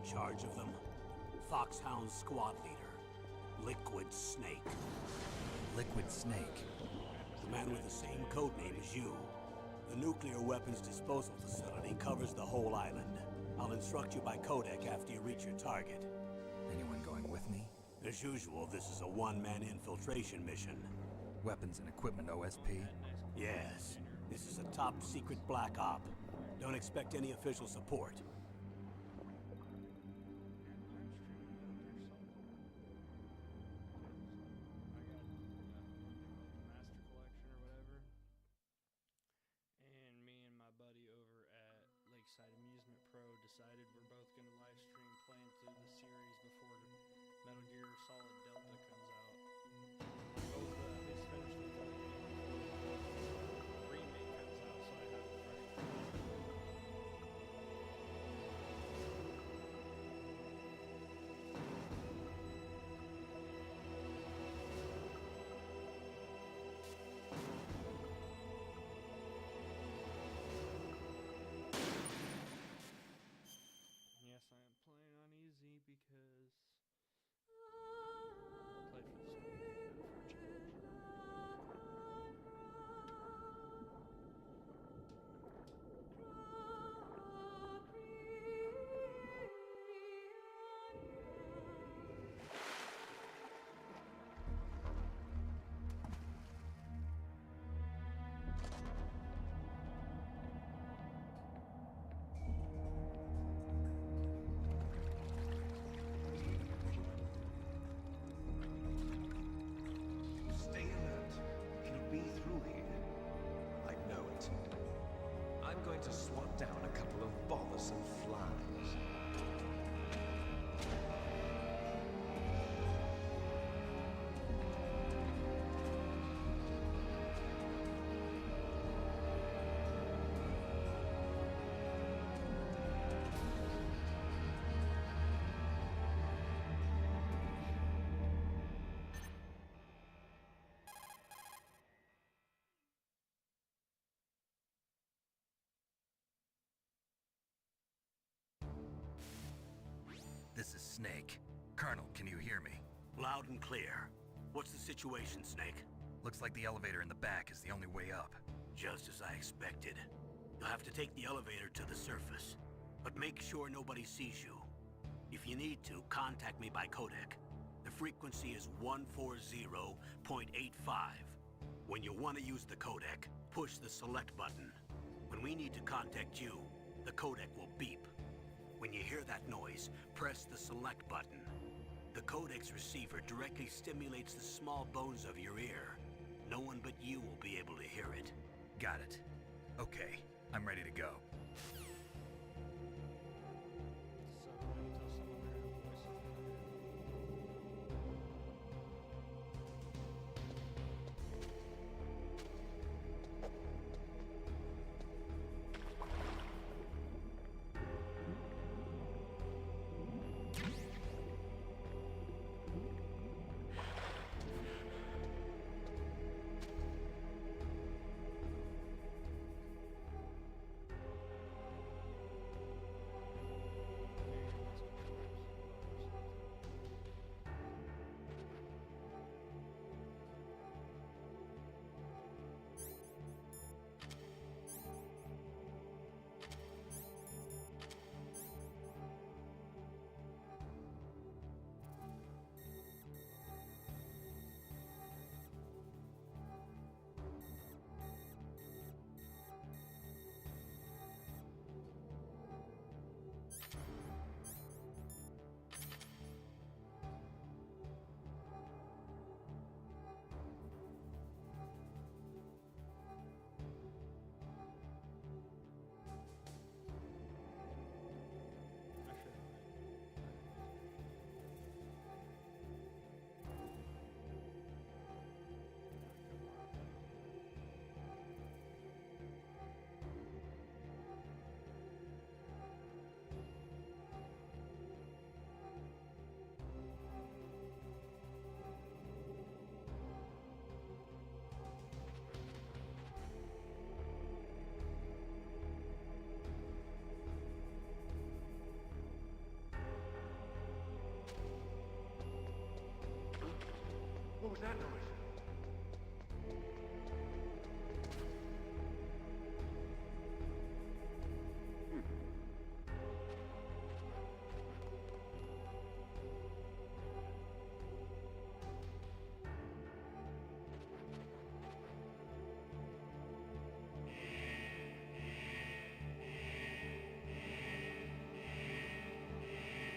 charge of them? Foxhound's squad leader, Liquid Snake. Liquid Snake? The man with the same codename as you. The nuclear weapons disposal facility covers the whole island. I'll instruct you by codec after you reach your target. Anyone going with me? As usual, this is a one-man infiltration mission. Weapons and equipment OSP? Yes. This is a top-secret black op. Don't expect any official support. Master Collection or whatever. And me and my buddy over at Lakeside Amusement Pro decided we're both going to live stream playing through the series before Metal Gear Solid Delta comes out. Both is finished with the remake comes out, so I have a fresh. Yes, I am playing on easy because I played for the story, unfortunately. Stay alert. He'll be through here. I know it. I'm going to swat down a couple of bothersome flies. This is Snake. Colonel, can you hear me? Loud and clear. What's the situation, Snake? Looks like the elevator in the back is the only way up. Just as I expected. You'll have to take the elevator to the surface. But make sure nobody sees you. If you need to, contact me by codec. The frequency is 140.85. When you want to use the codec, push the select button. When we need to contact you, the codec will beep. When you hear that noise, press the select button. The codec's receiver directly stimulates the small bones of your ear. No one but you will be able to hear it. Got it. Okay, I'm ready to go. So, until someone heard a voice in was that noise?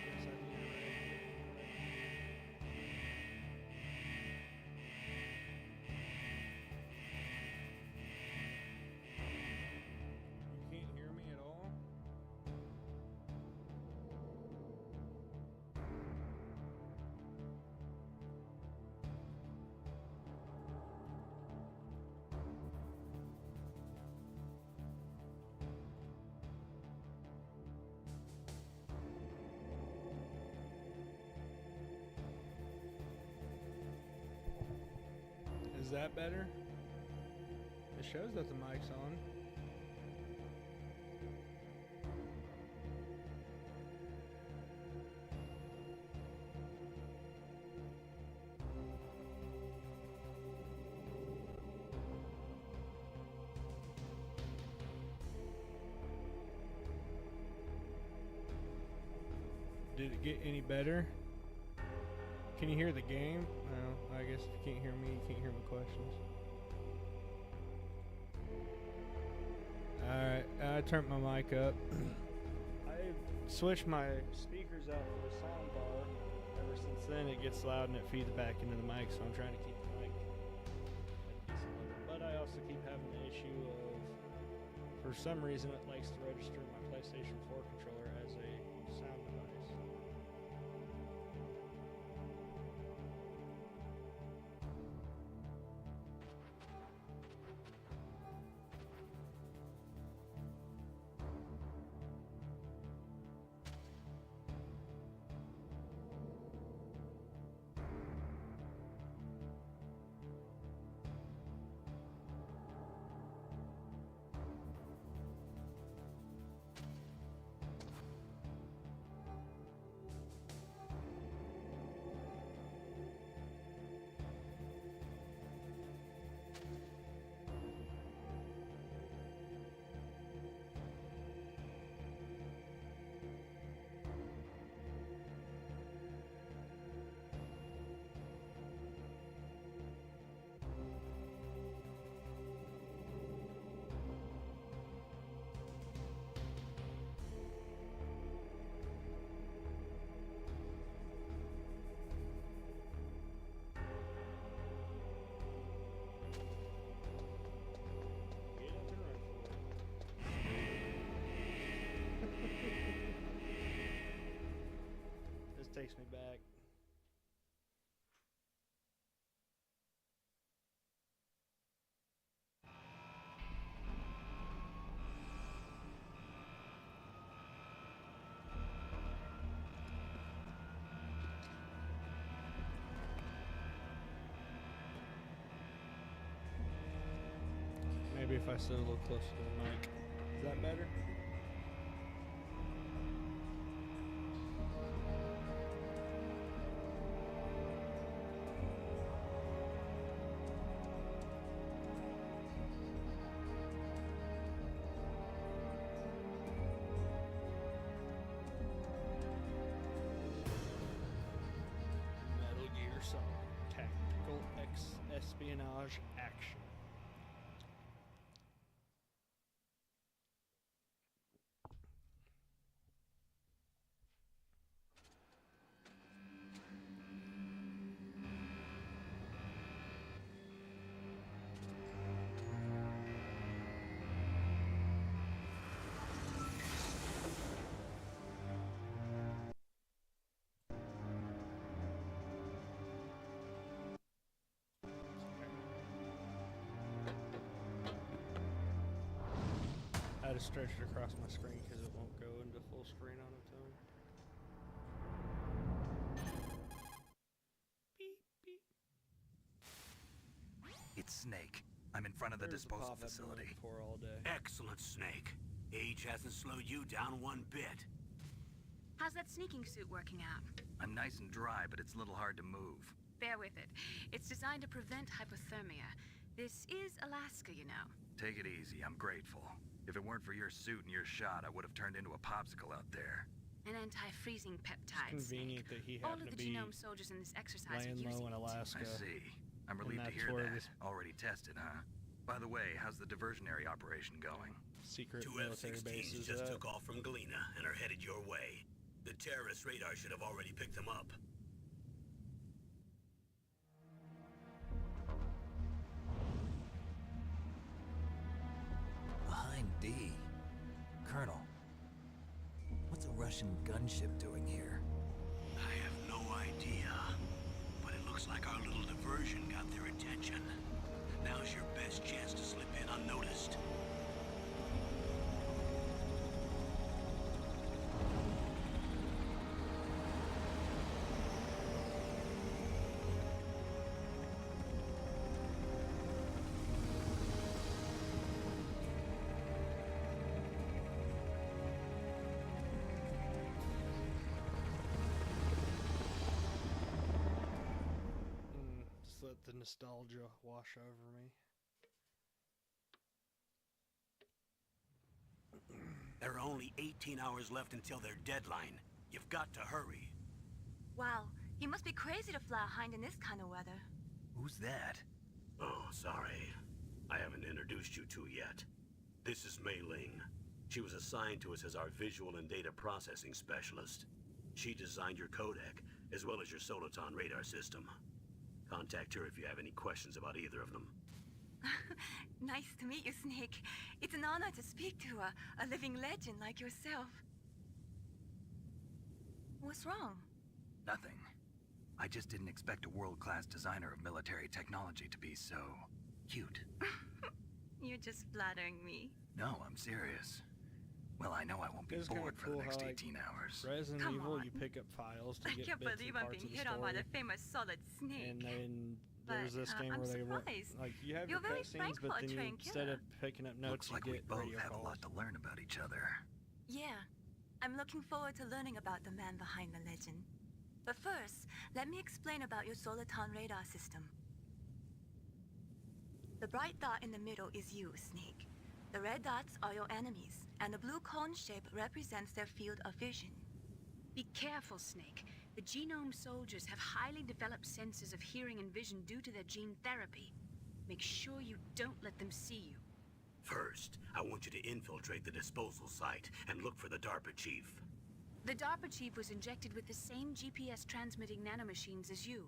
Guess I need to You can't hear me at all? Is that better? It shows that the mic's on. Did it get any better? Can you hear the game? No, I guess if you can't hear me, you can't hear my questions. Alright, I turned my mic up. I switched my speakers out for the sound bar. Ever since then, it gets loud and it feeds back into the mic, so I'm trying to keep the mic at a decent level. But I also keep having the issue of, for some reason, it likes to register my PlayStation 4 controller as a sound device. Get up and run for it. This takes me back. Maybe if I sit a little closer to the mic. Is that better? Metal Gear Solid Tactical Espionage Action. I had to stretch it across my screen because it won't go into full screen on its own. Beep, beep. It's Snake. I'm in front of the There's disposal pop I've been facility. waiting for all day. Excellent, Snake. Age hasn't slowed you down one bit. How's that sneaking suit working out? I'm nice and dry, but it's a little hard to move. bear with it. It's designed to prevent hypothermia. This is Alaska, you know. Take it easy, I'm grateful. If it weren't for your suit and your shot, I would have turned into a popsicle out there. An anti-freezing peptide, It's convenient Snake. that he All happened of to the be genome soldiers in this exercise are laying using low in it. Alaska. I see. I'm relieved to that's hear where that. this- Already tested, huh? By the way, how's the diversionary operation going? Secret Two military F-16s bases. just took off from Galena and are headed your way. The terrorist radar should have already picked them up. Behind D. Colonel, what's a Russian gunship doing here? I have no idea, but it looks like our little diversion got their attention. Now's your best chance to slip in unnoticed. Just let the nostalgia wash over me. There are only 18 hours left until their deadline. You've got to hurry. Wow, you must be crazy to fly a hind in this kind of weather. Who's that? Oh, sorry. I haven't introduced you to yet. This is Mei Ling. She was assigned to us as our visual and data processing specialist. She designed your codec, as well as your Soliton radar system. Contact her if you have any questions about either of them. Nice to meet you, Snake. It's an honor to speak to a living legend like yourself. What's wrong? Nothing. I just didn't expect a world-class designer of military technology to be so cute. You're just flattering me. No, I'm serious. Well, I know I won't be It's kinda bored for the cool next how, like, 18 hours. Resident Come Evil, on. you pick up files to I get can't bits believe and I'm parts being of the hit on by story. the famous Solid Snake. And then there's But, this game I'm where they want, surprised. like, you have You're your very cutscenes, frank but for a then you, trained instead of killer. picking up notes, Looks like you we get both radio have a calls. lot to learn about each other. Yeah, I'm looking forward to learning about the man behind the legend. But first, let me explain about your Soliton radar system. The bright dot in the middle is you, Snake. The red dots are your enemies, and the blue cone shape represents their field of vision. Be careful, Snake. The genome soldiers have highly developed senses of hearing and vision due to their gene therapy. Make sure you don't let them see you. First, I want you to infiltrate the disposal site and look for the DARPA chief. The DARPA chief was injected with the same GPS transmitting nanomachines as you.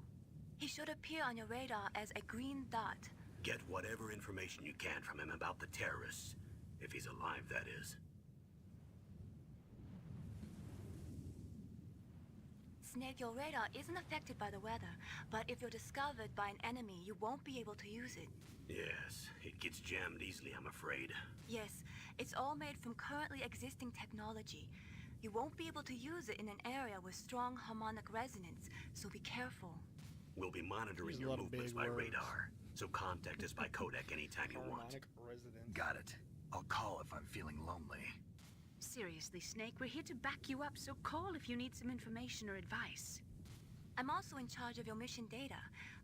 He should appear on your radar as a green dot. Get whatever information you can from him about the terrorists. If he's alive, that is. Snake, your radar isn't affected by the weather, but if you're discovered by an enemy, you won't be able to use it. Yes, it gets jammed easily, I'm afraid. Yes, it's all made from currently existing technology. You won't be able to use it in an area with strong harmonic resonance, so be careful. We'll be monitoring There's a your lot of movements big by words. radar, so contact us by codec anytime you want. Harmonic resonance. Got it. I'll call if I'm feeling lonely. Seriously, Snake, we're here to back you up, so call if you need some information or advice. I'm also in charge of your mission data.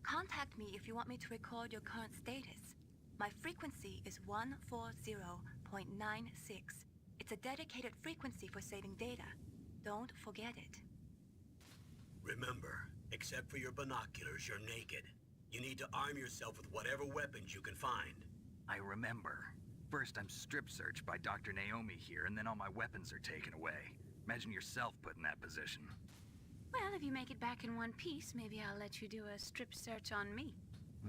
Contact me if you want me to record your current status. My frequency is 140.96. It's a dedicated frequency for saving data. Don't forget it. Remember, except for your binoculars, you're naked. You need to arm yourself with whatever weapons you can find. I remember. First, I'm strip searched by Dr. Naomi here, and then all my weapons are taken away. Imagine yourself put in that position. Well, if you make it back in one piece, maybe I'll let you do a strip search on me.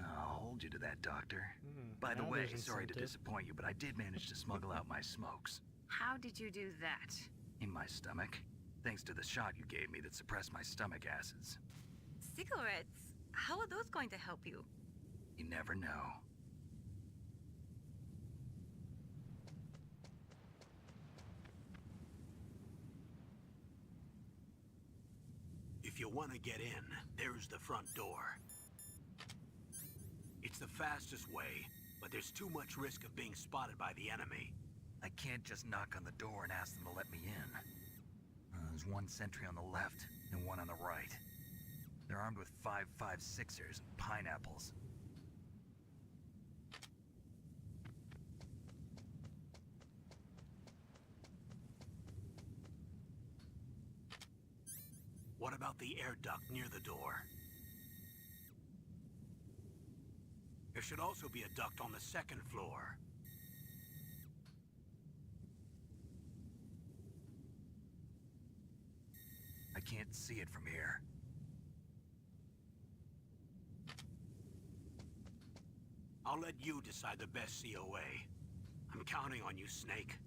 I'll hold you to that, Doctor. By the now way, there's sorry to incentive. disappoint you, but I did manage to smuggle out my smokes. How did you do that? In my stomach. Thanks to the shot you gave me that suppressed my stomach acids. Cigarettes? How are those going to help you? You never know. If you want to get in, there's the front door. It's the fastest way, but there's too much risk of being spotted by the enemy. I can't just knock on the door and ask them to let me in. There's one sentry on the left and one on the right. They're armed with 5.56ers and pineapples. What about the air duct near the door? There should also be a duct on the second floor. I can't see it from here. I'll let you decide the best COA. I'm counting on you, Snake.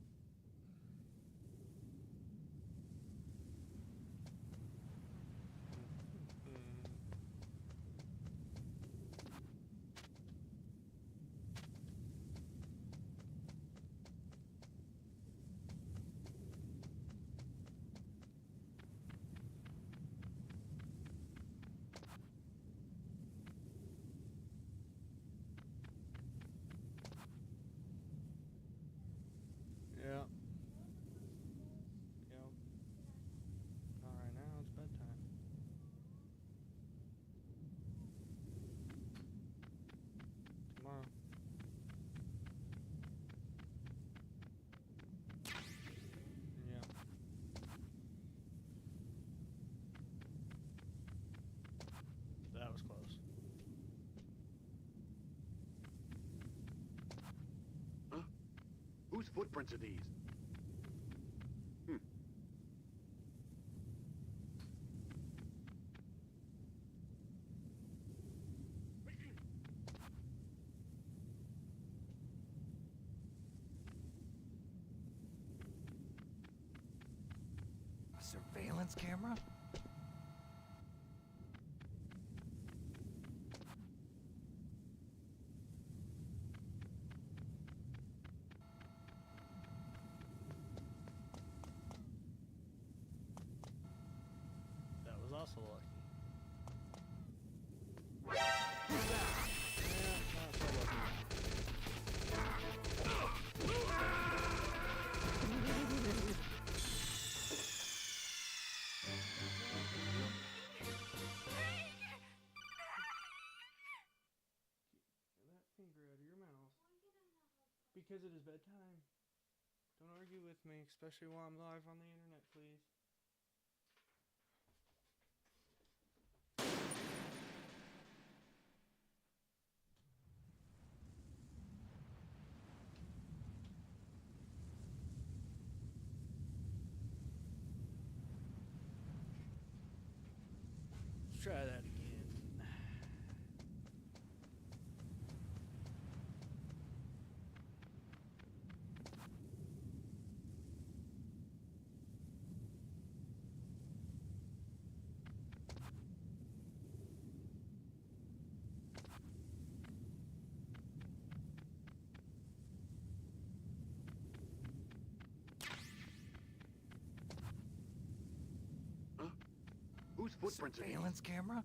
Yeah. Yep. Alright, now it's bedtime. Tomorrow. Yeah. That was close. Huh? Whose footprints are these? Surveillance camera? That was also lucky. Finger out of your mouth. Because it is bedtime. Don't argue with me, especially while I'm live on the internet, please. Let's try that again. Whose footprints are these? Surveillance camera?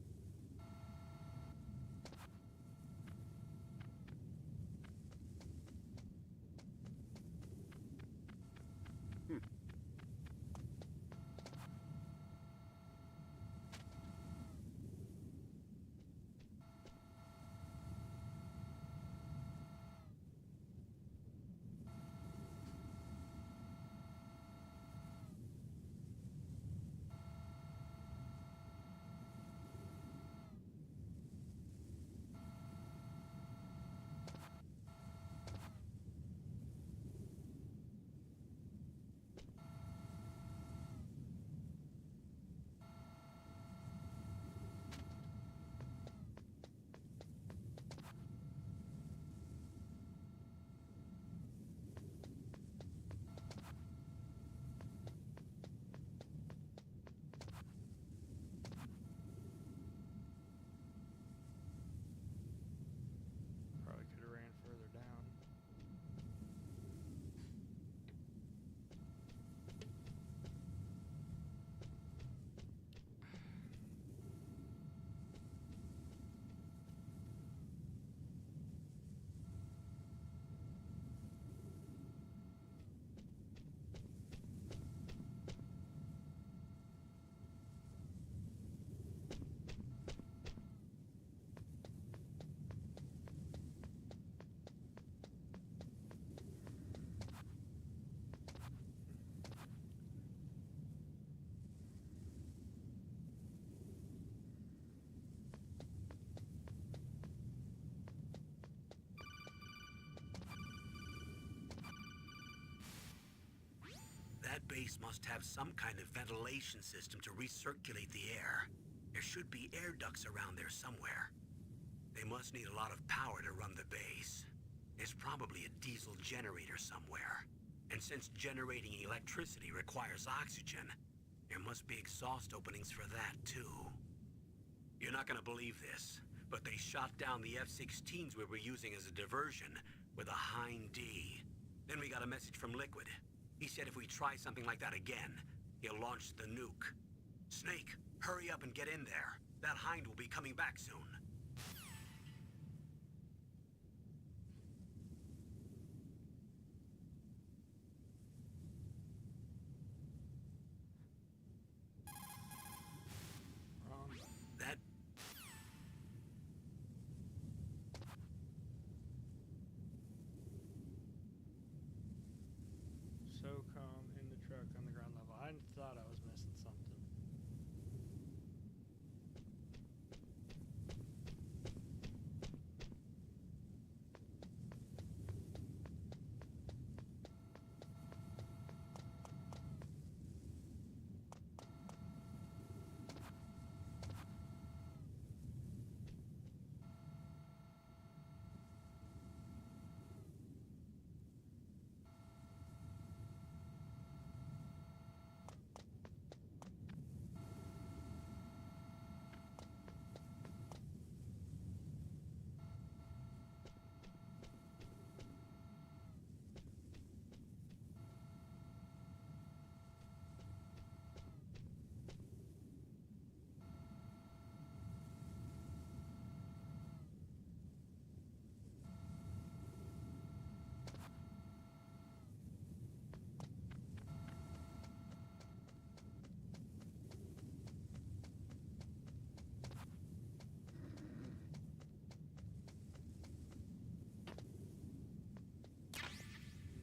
base must have some kind of ventilation system to recirculate the air. There should be air ducts around there somewhere. They must need a lot of power to run the base. There's probably a diesel generator somewhere. And since generating electricity requires oxygen, there must be exhaust openings for that too. You're not gonna believe this, but they shot down the F-16s we were using as a diversion with a Hind D. Then we got a message from Liquid. He said if we try something like that again, he'll launch the nuke. Snake, hurry up and get in there. That Hind will be coming back soon. That... SOCOM in the truck on the ground level. I thought I was missing something.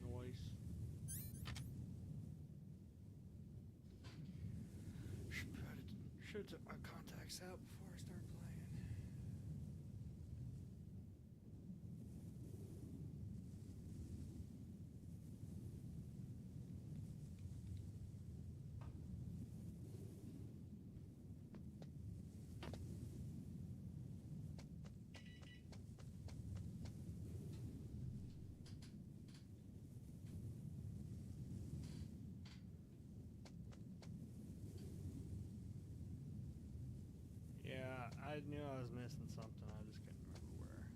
Noise. Should took my contacts out before I start playing. Yeah, I knew I was missing something. I just couldn't remember where.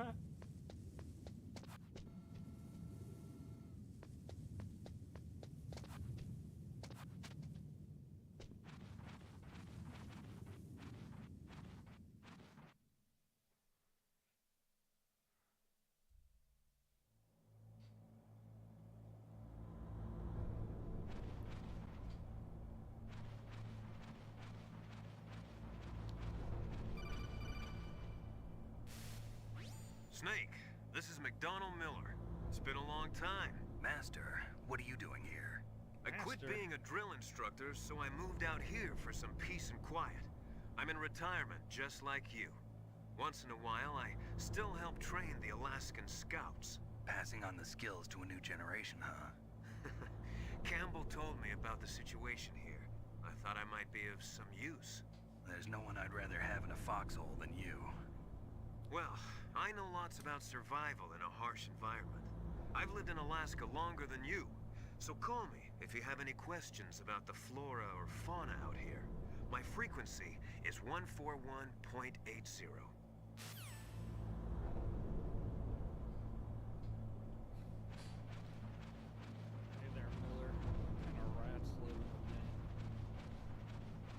Ah. Snake, this is McDonald Miller. It's been a long time. Master, what are you doing here? I quit Master. being a drill instructor, so I moved out here for some peace and quiet. I'm in retirement, just like you. Once in a while, I still help train the Alaskan Scouts. Passing on the skills to a new generation, huh? Campbell told me about the situation here. I thought I might be of some use. There's no one I'd rather have in a foxhole than you. Well, I know lots about survival in a harsh environment. I've lived in Alaska longer than you, so call me if you have any questions about the flora or fauna out here. My frequency is 141.80. Hey there, Miller. What kind of rats live in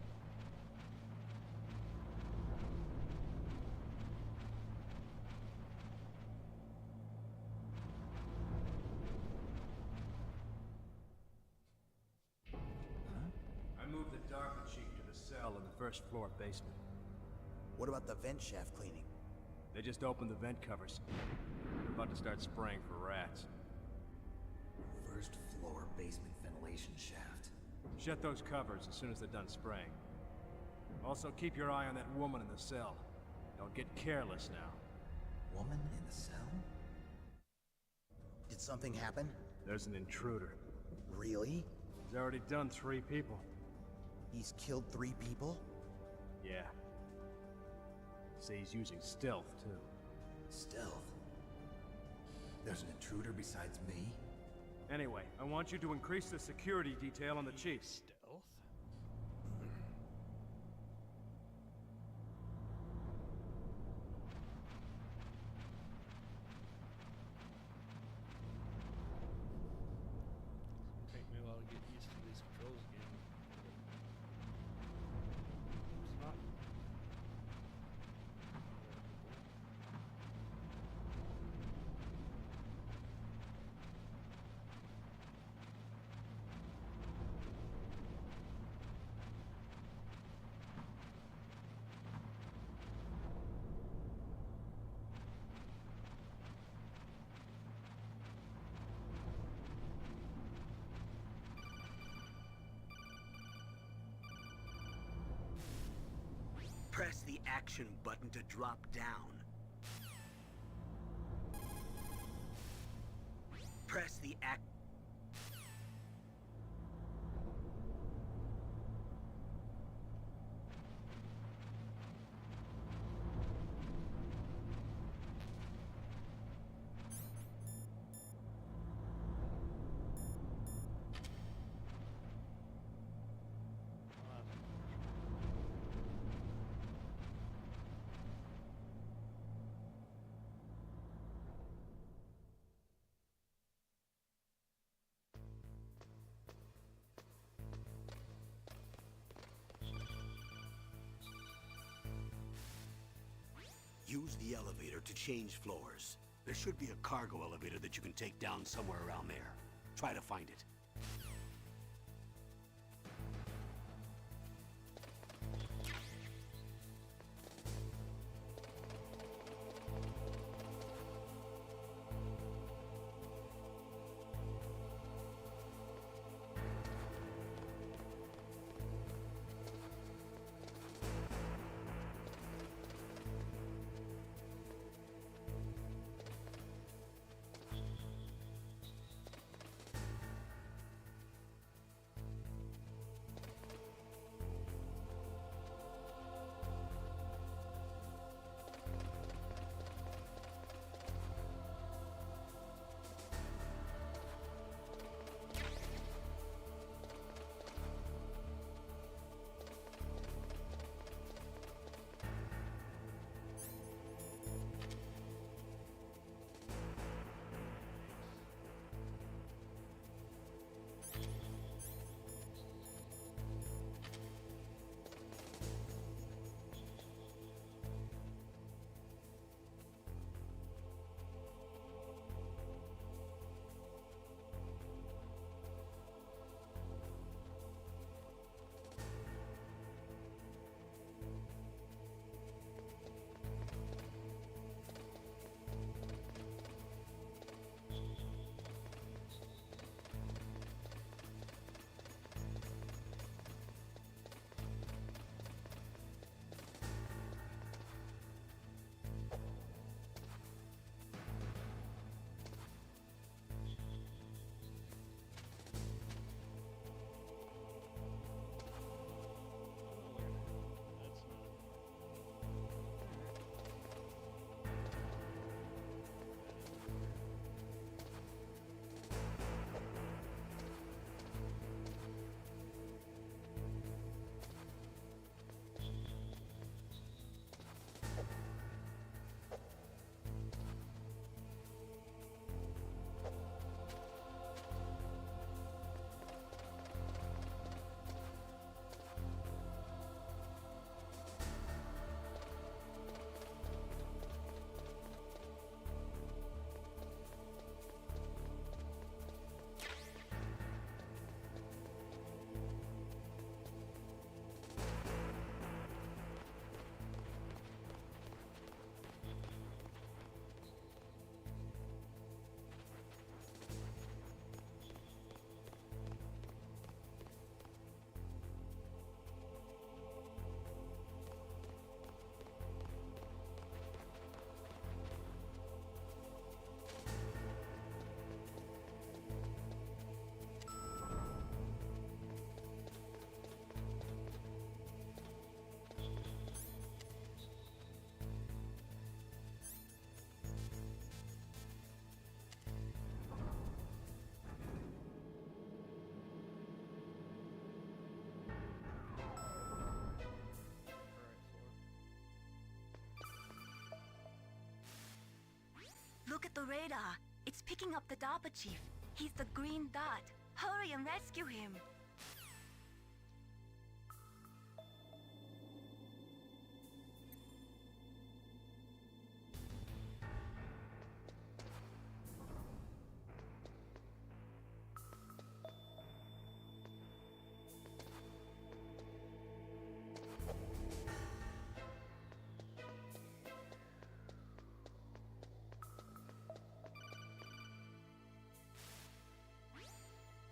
the first floor basement. What about the vent shaft cleaning? They just opened the vent covers. They're about to start spraying for rats. First floor basement ventilation shaft. Shut those covers as soon as they're done spraying. Also, keep your eye on that woman in the cell. Don't get careless now. Woman in the cell? Did something happen? There's an intruder. Really? He's already done 3 people. He's killed 3 people? Yeah. Say he's using stealth, too. Stealth? There's an intruder besides me? Anyway, I want you to increase the security detail on the chief. Stealth? Take me a while to get used to these controls again. It's not. Press the action button to drop down. Press the act... Use the elevator to change floors. There should be a cargo elevator that you can take down somewhere around there. Try to find it. Look at the radar. It's picking up the DARPA chief. He's the green dot. Hurry and rescue him.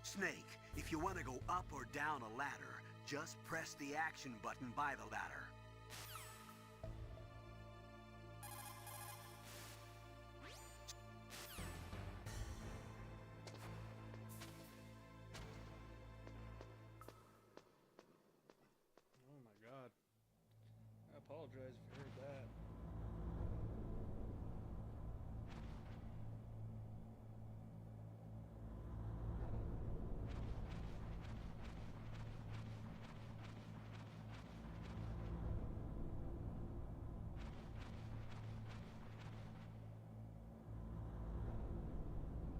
Snake, if you want to go up or down a ladder, just press the action button by the ladder. Oh my god. I apologize if you heard that.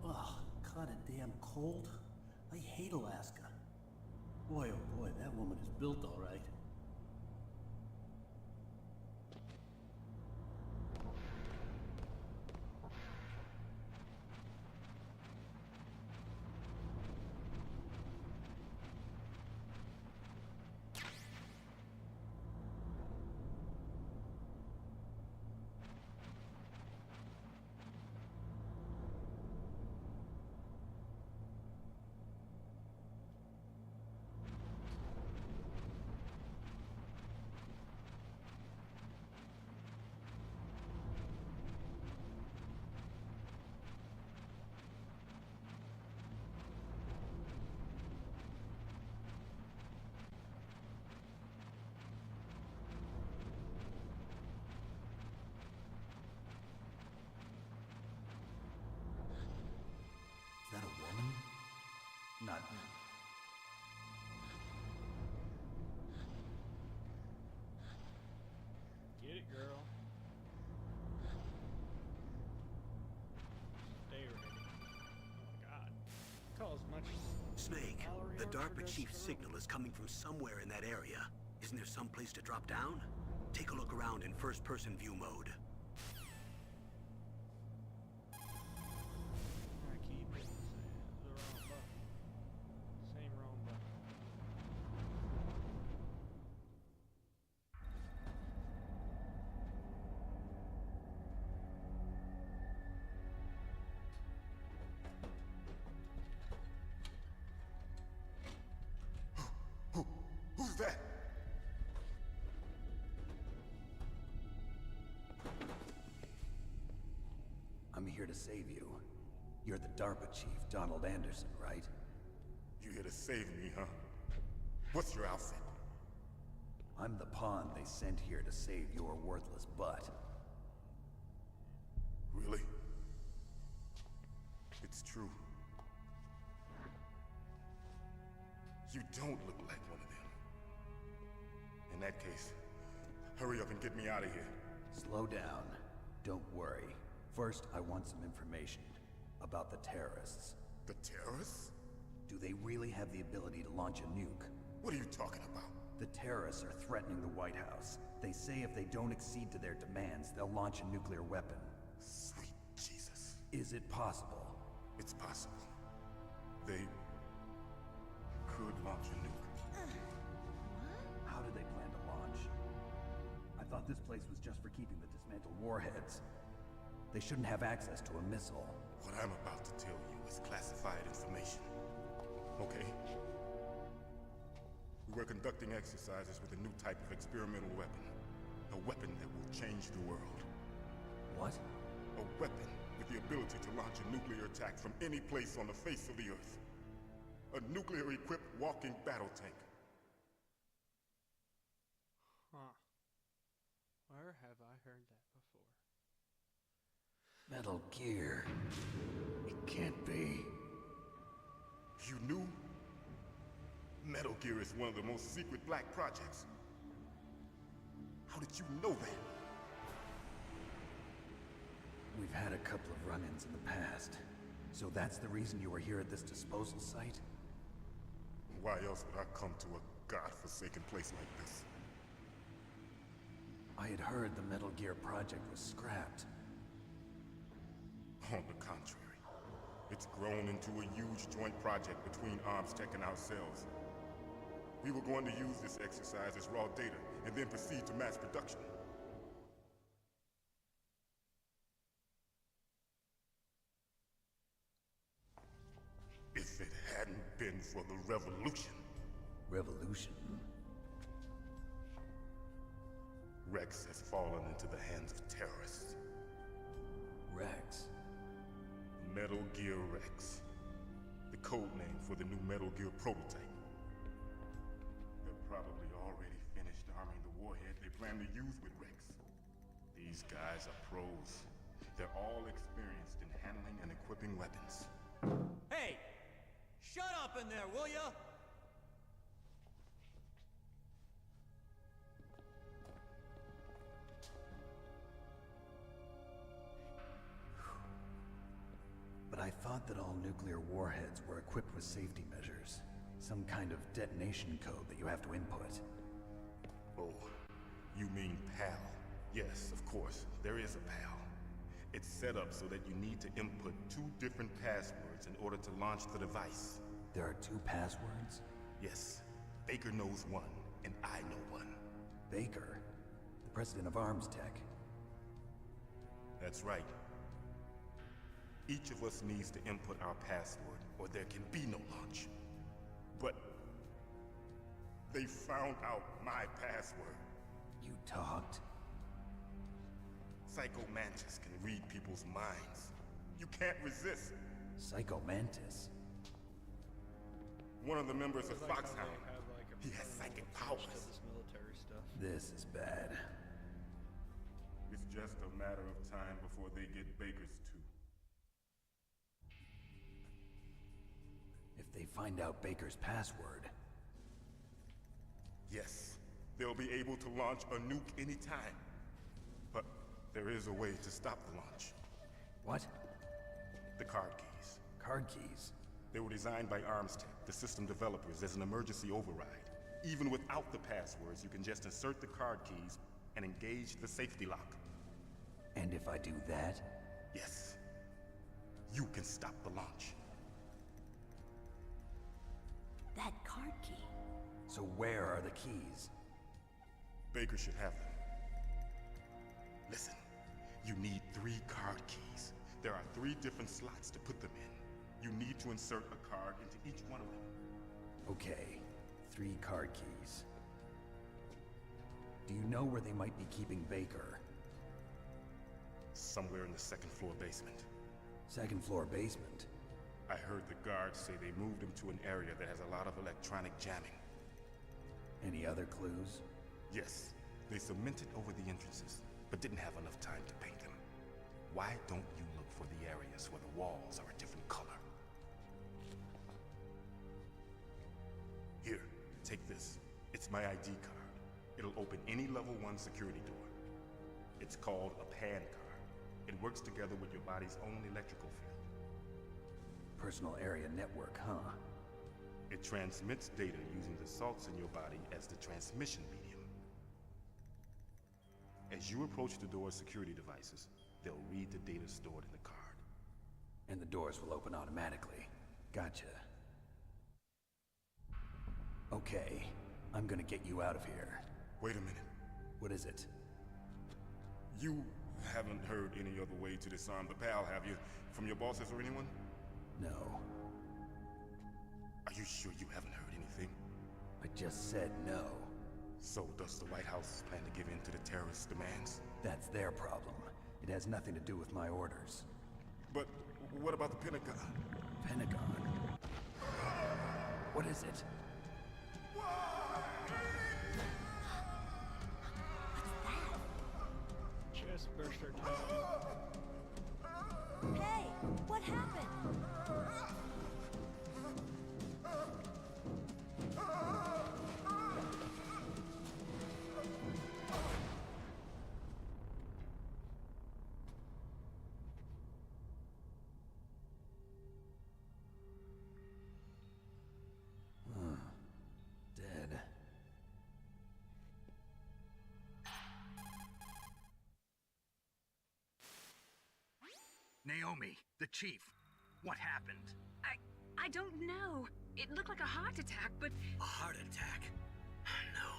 Ugh, kinda damn cold. I hate Alaska. Boy, oh boy, that woman is built all right. Is that a woman? Not. Get it, girl. Stay ready. Oh my god. Call as much Snake, Mallory the Orchard DARPA as chief's her. signal is coming from somewhere in that area. Isn't there some place to drop down? Take a look around in first-person view mode. I keep hitting the wrong button. Same wrong button. Who's that? I'm here to save you. You're the DARPA chief, Donald Anderson, right? You here to save me, huh? What's your outfit? I'm the pawn they sent here to save your worthless butt. Really? It's true. You don't look like one of them. In that case, hurry up and get me out of here. Slow down. Don't worry. First, I want some information about the terrorists. The terrorists? Do they really have the ability to launch a nuke? What are you talking about? The terrorists are threatening the White House. They say if they don't accede to their demands, they'll launch a nuclear weapon. Sweet Jesus. Is it possible? It's possible. They could launch a nuke. How do they plan to launch? I thought this place was just for keeping the dismantled warheads. They shouldn't have access to a missile. What I'm about to tell you is classified information. Okay? We were conducting exercises with a new type of experimental weapon. A weapon that will change the world. What? A weapon with the ability to launch a nuclear attack from any place on the face of the Earth. A nuclear-equipped walking battle tank. Huh. Where have I heard that before? Metal Gear. It can't be. You knew? Metal Gear is one of the most secret black projects. How did you know that? We We've had a couple of run-ins in the past. So that's the reason you were here at this disposal site? Why else would I come to a godforsaken place like this? I had heard the Metal Gear project was scrapped. On the contrary, it's grown into a huge joint project between ArmsTech and ourselves. We were going to use this exercise as raw data and then proceed to mass production. If it hadn't been for the revolution. Revolution? Rex has fallen into the hands of terrorists. Rex? Metal Gear Rex. The code name for the new Metal Gear prototype. They're probably already finished arming the warhead they plan to use with Rex. These guys are pros. They're all experienced in handling and equipping weapons. Hey! Shut up in there, will ya? But I thought that all nuclear warheads were equipped with safety measures. Some kind of detonation code that you have to input. Oh, you mean PAL? Yes, of course, there is a PAL. It's set up so that you need to input 2 different passwords in order to launch the device. There are 2 passwords? Yes. Baker knows one, and I know one. Baker? The president of ArmsTech? That's right. Each of us needs to input our password, or there can be no launch. But they found out my password. You talked? Psycho Mantis can read people's minds. You can't resist. Psycho Mantis? One of the members of Like how they Foxhound. had, like, a He has program psychic for powers. This military stuff. This is bad. It's just a matter of time before they get Baker's too. If they find out Baker's password... Yes, they'll be able to launch a nuke anytime. But there is a way to stop the launch. What? The card keys. Card keys? They were designed by ArmsTech, the system developers, as an emergency override. Even without the passwords, you can just insert the card keys and engage the safety lock. And if I do that? Yes. You can stop the launch. That card key. So where are the keys? Baker should have them. Listen, you need 3 card keys. There are 3 different slots to put them in. You need to insert a card into each one of them. Okay, 3 card keys. Do you know where they might be keeping Baker? Somewhere in the 2nd floor basement. 2nd floor basement? I heard the guards say they moved him to an area that has a lot of electronic jamming. Any other clues? Yes, they cemented over the entrances, but didn't have enough time to paint them. Why don't you look for the areas where the walls are a different color? Here, take this. It's my ID card. It'll open any level 1 security door. It's called a PAN card. It works together with your body's own electrical field. Personal area network, huh? It transmits data using the salts in your body as the transmission medium. As you approach the door's security devices, they'll read the data stored in the card. And the doors will open automatically. Gotcha. Okay, I'm gonna get you out of here. Wait a minute. What is it? You haven't heard any other way to disarm the PAL, have you? From your bosses or anyone? No. Are you sure you haven't heard anything? I just said no. So does the White House plan to give in to the terrorists' demands? That's their problem. It has nothing to do with my orders. But what about the Pentagon? Pentagon? What is it? Just burst our time. Hey, what happened? Naomi, the chief. What happened? I don't know. It looked like a heart attack, but... A heart attack? No.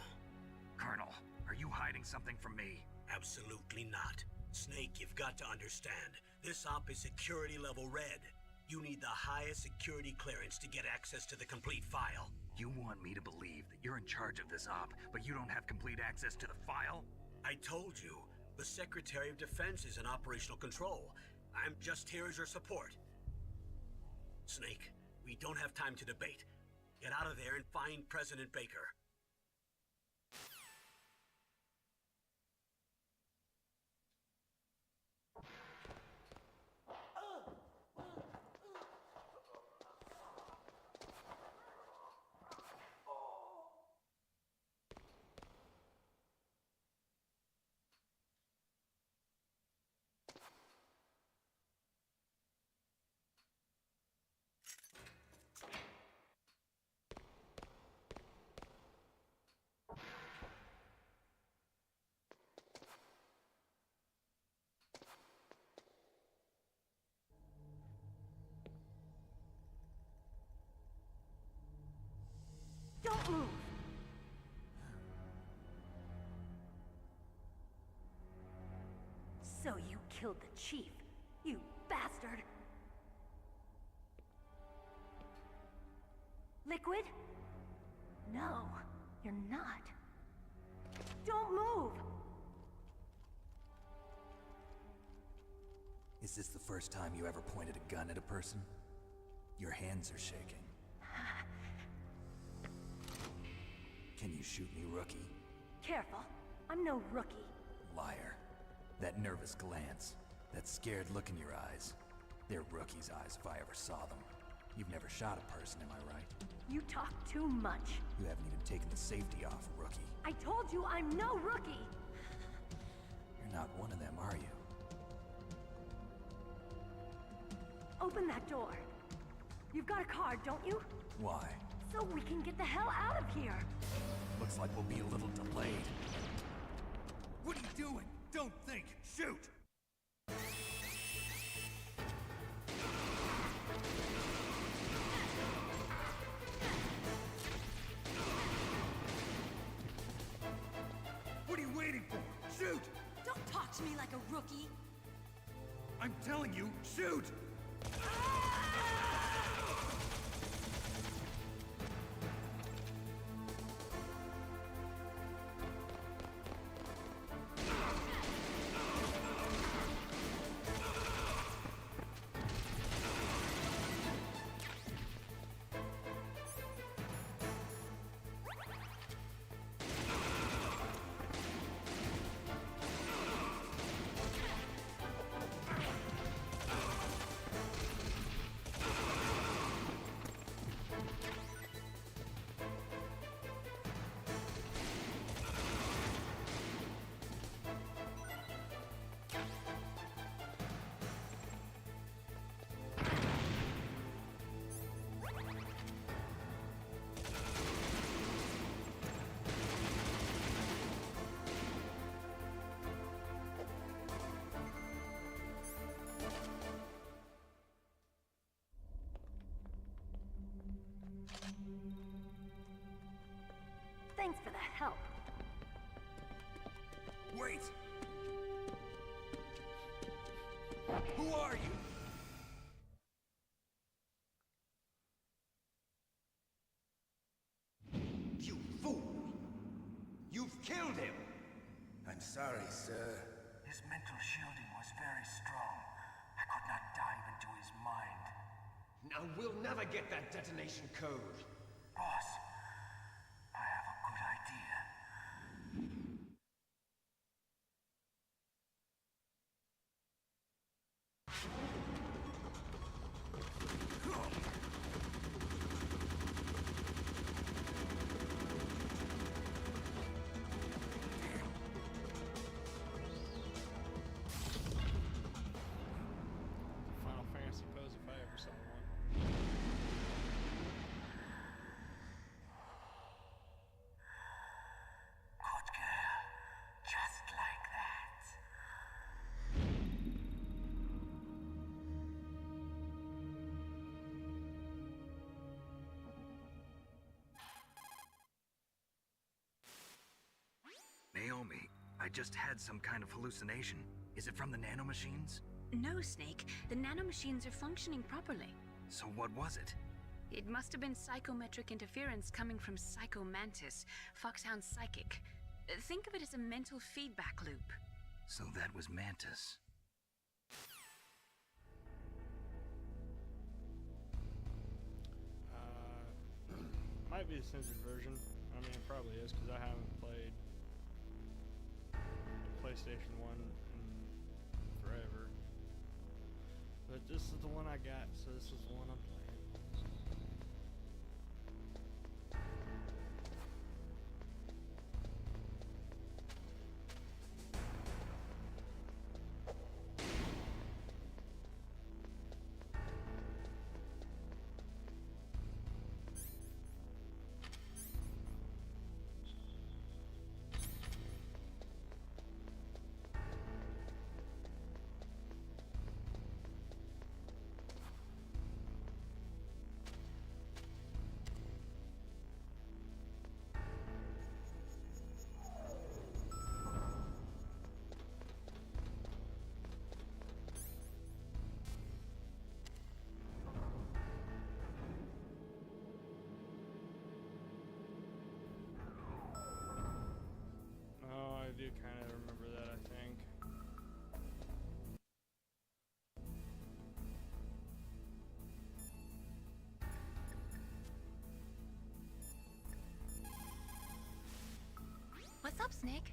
Colonel, are you hiding something from me? Absolutely not. Snake, you've got to understand. This op is security level red. You need the highest security clearance to get access to the complete file. You want me to believe that you're in charge of this op, but you don't have complete access to the file? I told you, the Secretary of Defense is in operational control. I'm just here as your support. Snake, we don't have time to debate. Get out of there and find President Baker. Don't move! So you killed the chief, you bastard! Liquid? No, you're not. Don't move! Is this the first time you ever pointed a gun at a person? Your hands are shaking. Can you shoot me, rookie? Careful, I'm no rookie. Liar. That nervous glance, that scared look in your eyes. They're rookies' eyes if I ever saw them. You've never shot a person, am I right? You talk too much. You haven't even taken the safety off, rookie. I told you I'm no rookie! You're not one of them, are you? Open that door. You've got a card, don't you? Why? So we can get the hell out of here! Looks like we'll be a little delayed. What are you doing? Don't think! Shoot! What are you waiting for? Shoot! Don't talk to me like a rookie! I'm telling you, shoot! Thanks for the help. Wait! Who are you? You fool! You've killed him! I'm sorry, sir. His mental shielding was very strong. I could not dive into his mind. Now we'll never get that detonation code. Boss, I have a good idea. Final Fantasy pose if I ever saw one. Naomi, I just had some kind of hallucination. Is it from the nanomachines? No, Snake. The nanomachines are functioning properly. So what was it? It must have been psychometric interference coming from Psycho Mantis, Foxhound's psychic. Think of it as a mental feedback loop. So that was Mantis. Might be a censored version. I mean, it probably is, because I haven't played PlayStation 1 in forever. But this is the one I got, so this is the one I'm playing. I do kind of remember that, I think. What's up, Snake?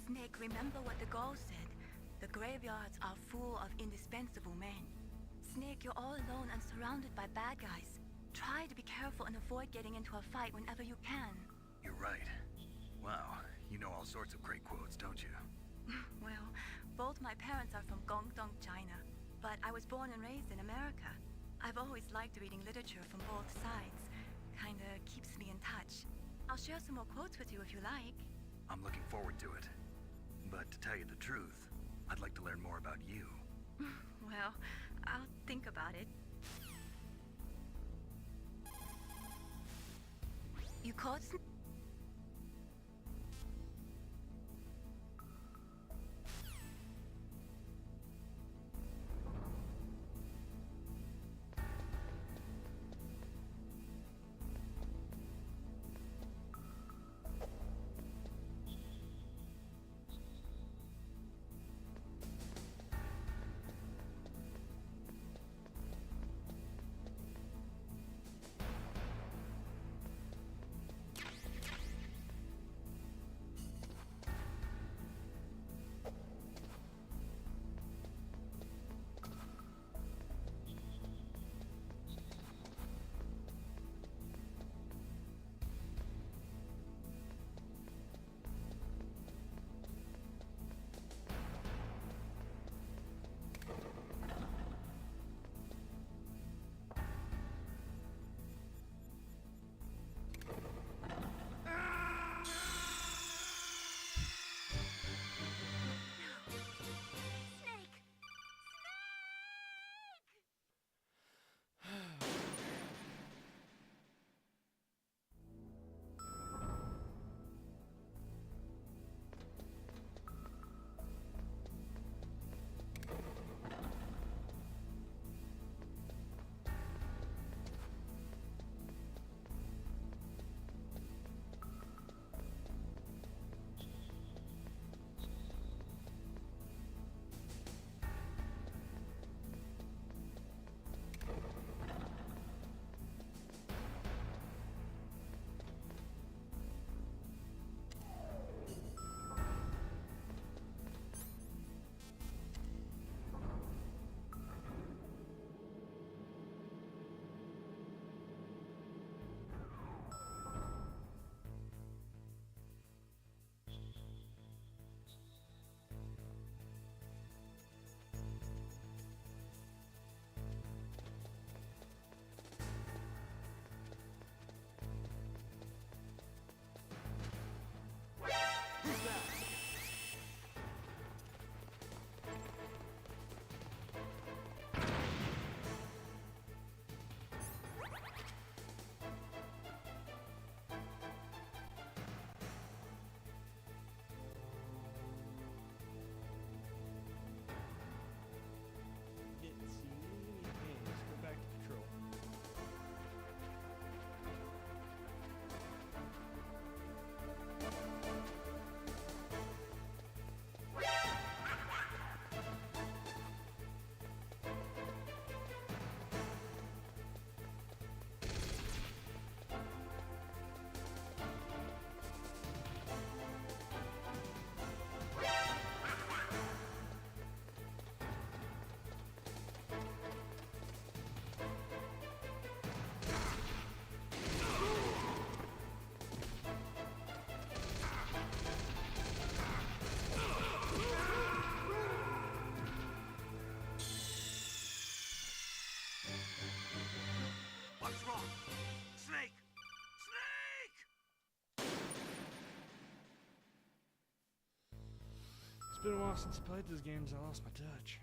Snake, remember what the Gaul said. The graveyards are full of indispensable men. Snake, you're all alone and surrounded by bad guys. Try to be careful and avoid getting into a fight whenever you can. You're right. Wow, you know all sorts of great quotes, don't you? Well, both my parents are from Guangdong, China, but I was born and raised in America. I've always liked reading literature from both sides. Kinda keeps me in touch. I'll share some more quotes with you if you like. I'm looking forward to it. But to tell you the truth, I'd like to learn more about you. Well, I'll think about it. You called while since I played those games. I lost my touch.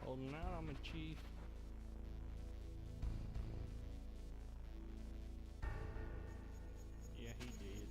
Holding out on my chief. Yeah, he did.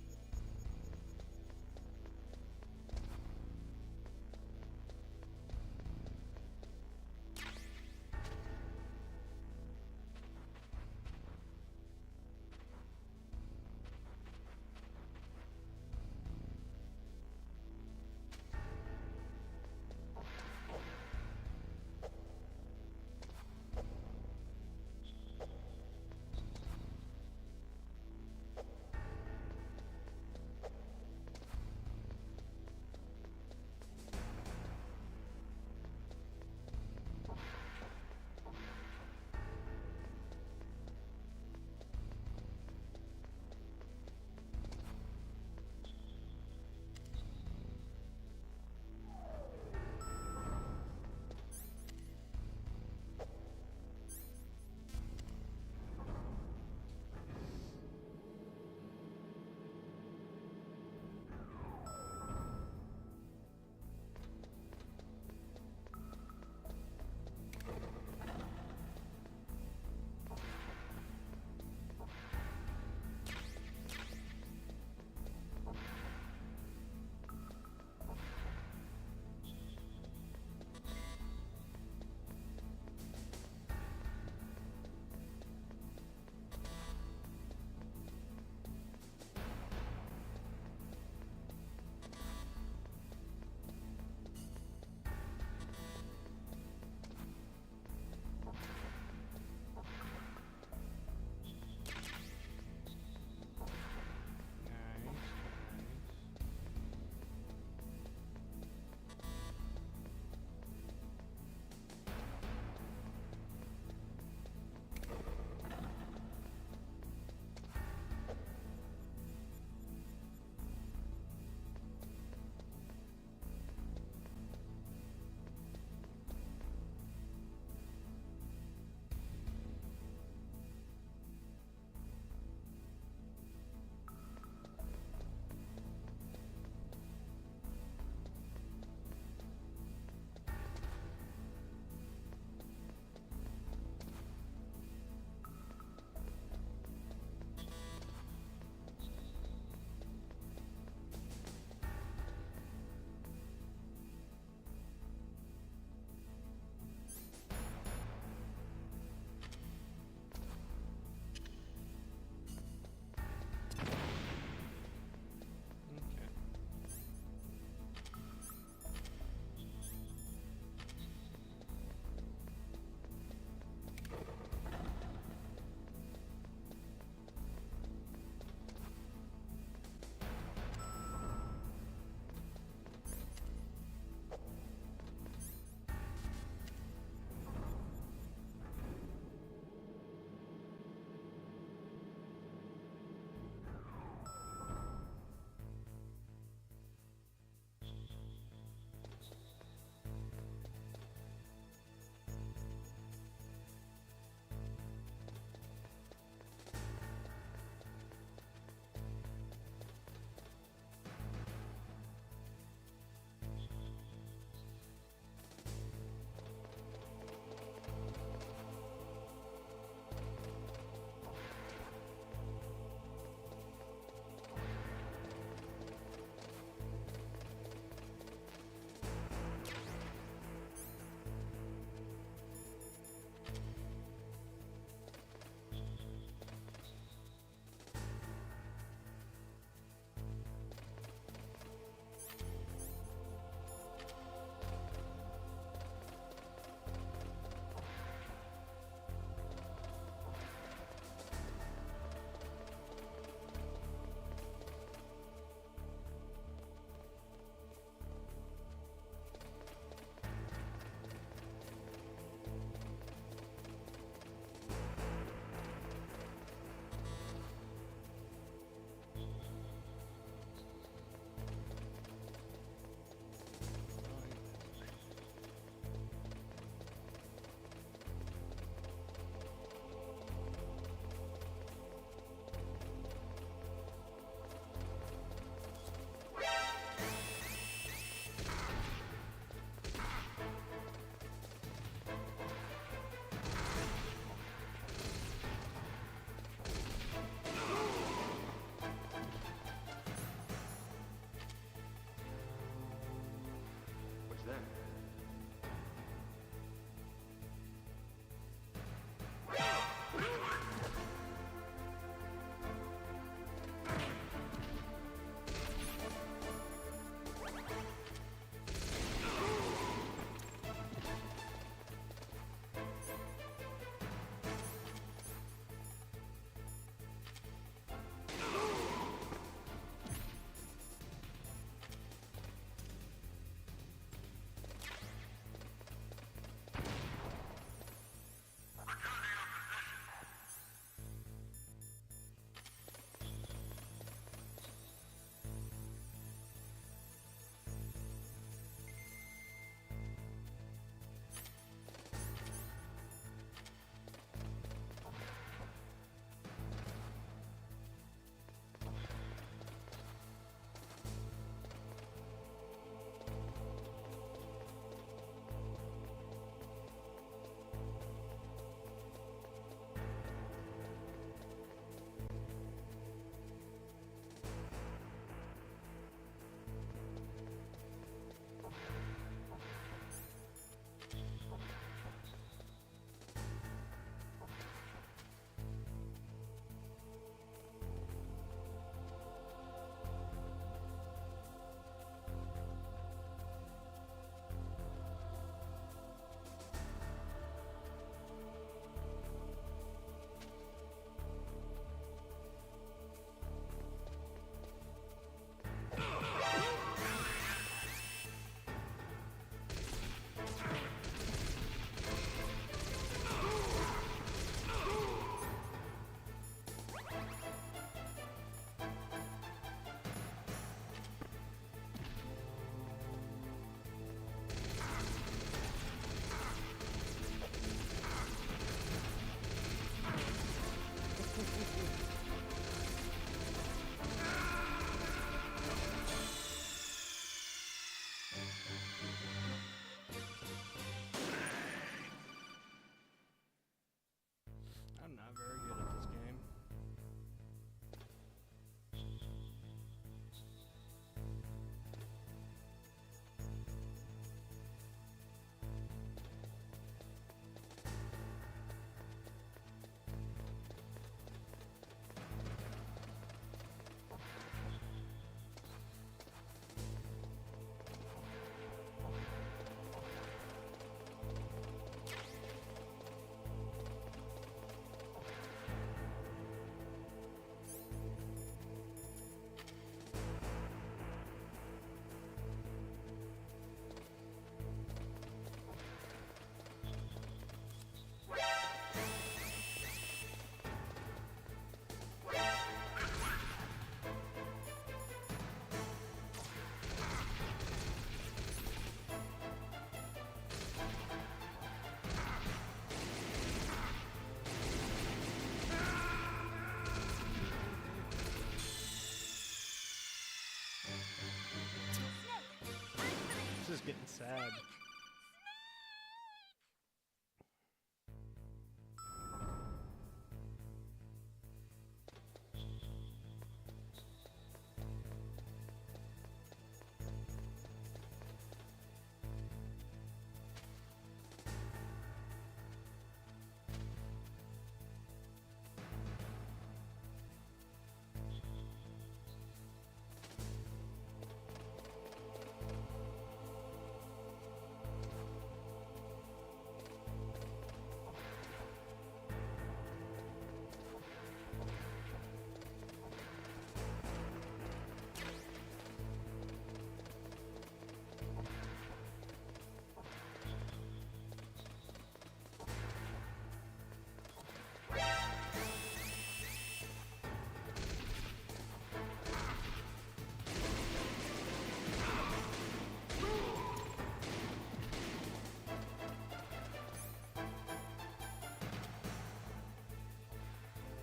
is getting sad.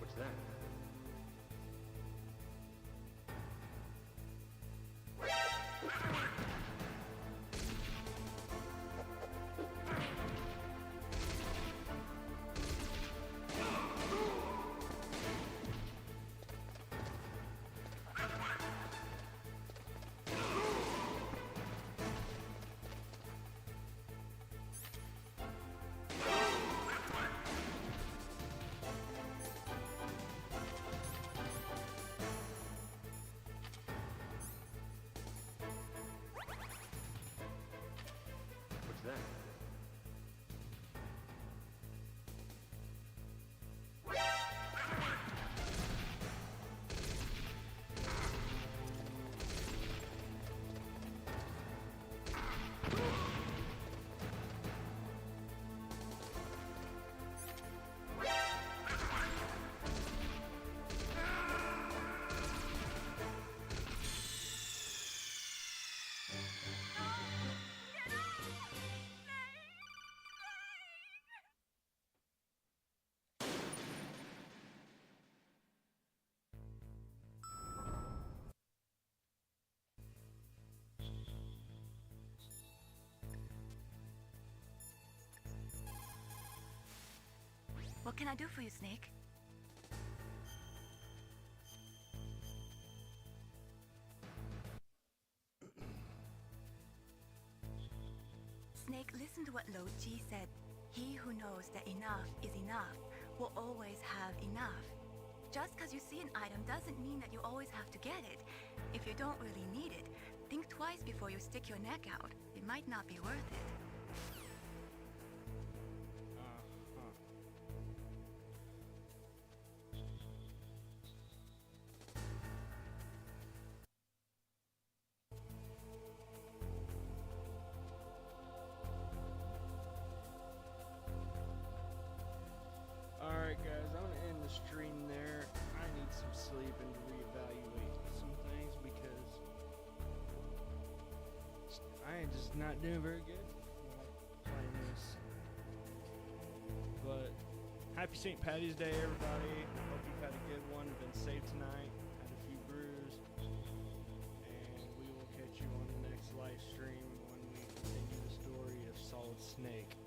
What's that? What's that? What can I do for you, Snake? Snake, listen to what Lo Ji said. He who knows that enough is enough will always have enough. Just because you see an item doesn't mean that you always have to get it. If you don't really need it, think twice before you stick your neck out. It might not be worth it. Alright guys, I'm gonna end the stream there. I need some sleep and to reevaluate some things because I am just not doing very good playing this. But happy St. Patty's Day, everybody. Hope you've had a good one, been safe tonight, had a few brews, and we will catch you on the next live stream when we continue the story of Solid Snake.